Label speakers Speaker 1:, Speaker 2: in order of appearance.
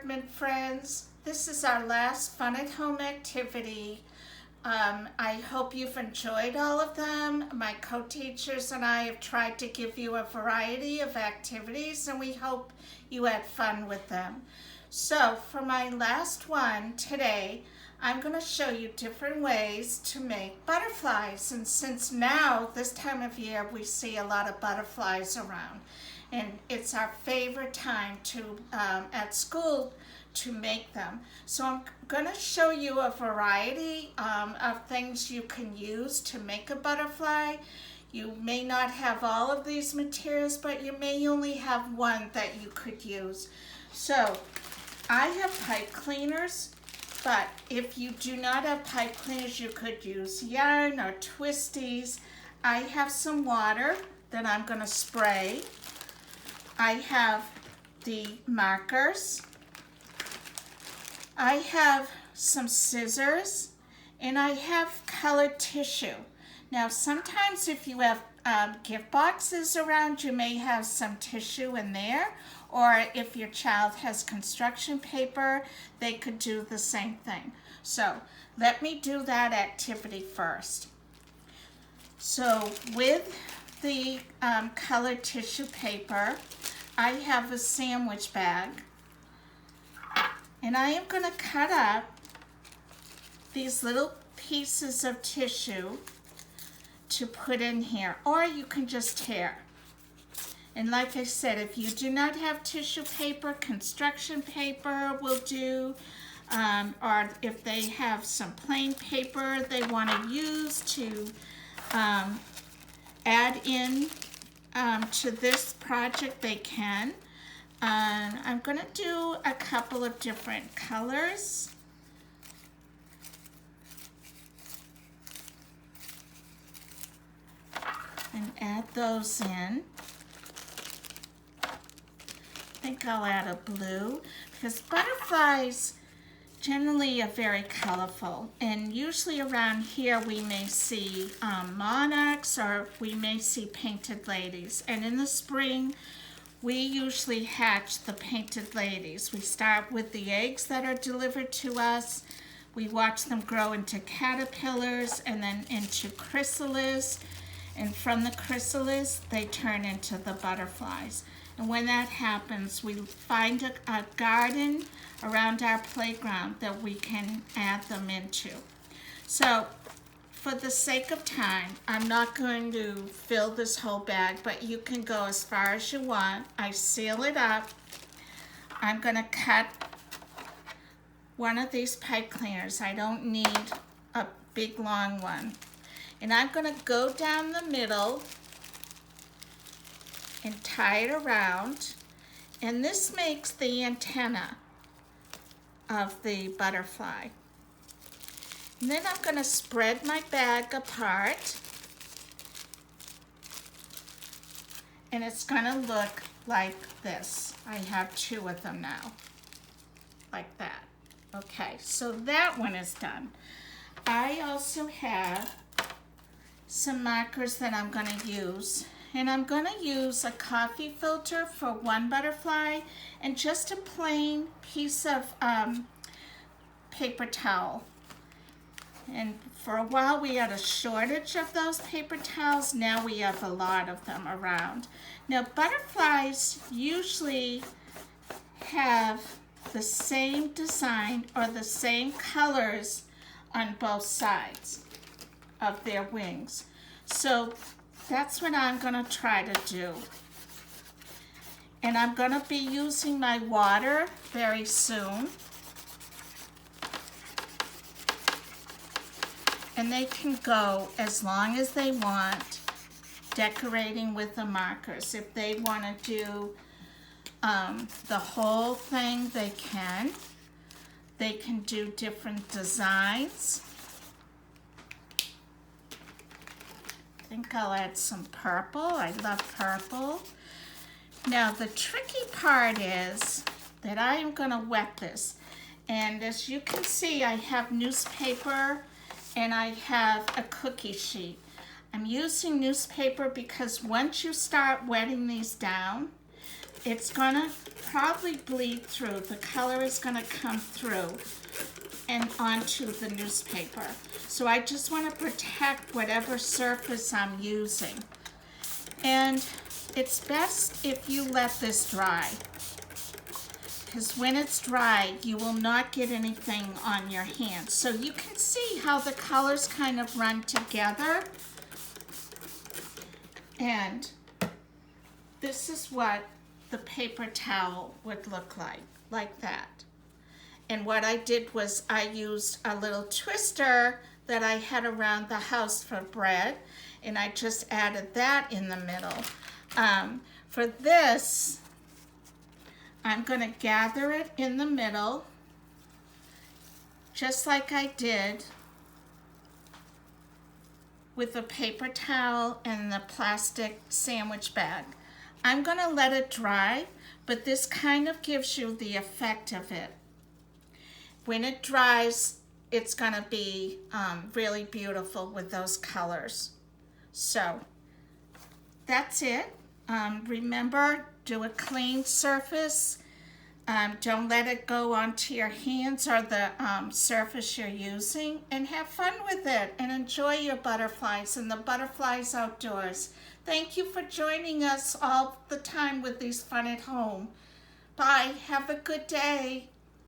Speaker 1: Department friends. This is our last fun at home activity. I hope you've enjoyed all of them. My co-teachers and I have tried to give you a variety of activities and we hope you had fun with them. So for my last one today, I'm going to show you different ways to make butterflies. And since now, this time of year, we see a lot of butterflies around. And it's our favorite time at school to make them. So I'm going to show you a variety of things you can use to make a butterfly. You may not have all of these materials, but you may only have one that you could use. So I have pipe cleaners, but if you do not have pipe cleaners, you could use yarn or twisties. I have some water that I'm going to spray. I have the markers. I have some scissors, and I have colored tissue. Now, sometimes if you have gift boxes around, you may have some tissue in there, or if your child has construction paper, they could do the same thing. So let me do that activity first. So with the colored tissue paper, I have a sandwich bag, and I am going to cut up these little pieces of tissue to put in here, or you can just tear. And like I said, if you do not have tissue paper, construction paper will do, or if they have some plain paper they want to use to add in to this project, they can. I'm going to do a couple of different colors. And add those in. I think I'll add a blue because butterflies generally are very colorful, and usually around here we may see monarchs, or we may see painted ladies, and in the spring we usually hatch the painted ladies. We start with the eggs that are delivered to us. We watch them grow into caterpillars and then into chrysalis, and from the chrysalis they turn into the butterflies. And when that happens, we find a garden around our playground that we can add them into. So for the sake of time, I'm not going to fill this whole bag, but you can go as far as you want. I seal it up. I'm going to cut one of these pipe cleaners. I don't need a big long one. And I'm going to go down the middle and tie it around, and this makes the antenna of the butterfly. And then I'm going to spread my bag apart, and it's going to look like this. I have two of them now, like that. Okay, so that one is done. I also have some markers that I'm going to use. And I'm going to use a coffee filter for one butterfly and just a plain piece of paper towel. And for a while we had a shortage of those paper towels. Now we have a lot of them around. Now butterflies usually have the same design or the same colors on both sides of their wings. So that's what I'm going to try to do. And I'm going to be using my water very soon. And they can go as long as they want, decorating with the markers. If they want to do the whole thing, they can. They can do different designs. I think I'll add some purple. I love purple. Now the tricky part is that I am going to wet this. And as you can see, I have newspaper and I have a cookie sheet. I'm using newspaper because once you start wetting these down, it's gonna probably bleed through. The color is gonna come through and onto the newspaper. So I just want to protect whatever surface I'm using. And it's best if you let this dry, because when it's dry, you will not get anything on your hands. So you can see how the colors kind of run together. And this is what the paper towel would look like that. And what I did was I used a little twister that I had around the house for bread, and I just added that in the middle. For this, I'm going to gather it in the middle, just like I did with the paper towel and the plastic sandwich bag. I'm going to let it dry, but this kind of gives you the effect of it. When it dries, it's going to be really beautiful with those colors. So that's it. Remember, do a clean surface. Don't let it go onto your hands or the surface you're using, and have fun with it and enjoy your butterflies and the butterflies outdoors. Thank you for joining us all the time with these Fun at Home. Bye. Have a good day.